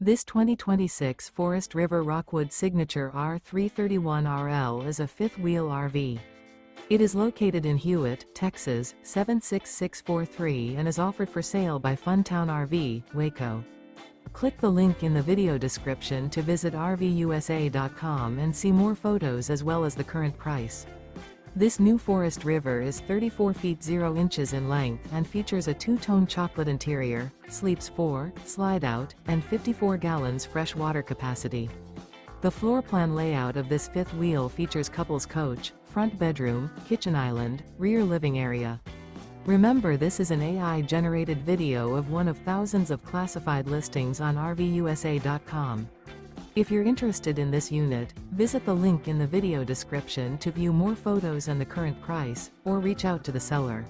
This 2026 Forest River Rockwood Signature R331RL is a fifth-wheel RV. It is located in Hewitt, Texas, 76643 and is offered for sale by Funtown RV, Waco. Click the link in the video description to visit RVUSA.com and see more photos as well as the current price. This new Forest River is 34 feet 0 inches in length and features a two-tone chocolate interior, sleeps 4, slide-out, and 54 gallons fresh water capacity. The floor plan layout of this fifth wheel features couples coach, front bedroom, kitchen island, rear living area. Remember, this is an AI-generated video of one of thousands of classified listings on RVUSA.com. If you're interested in this unit, visit the link in the video description to view more photos and the current price, or reach out to the seller.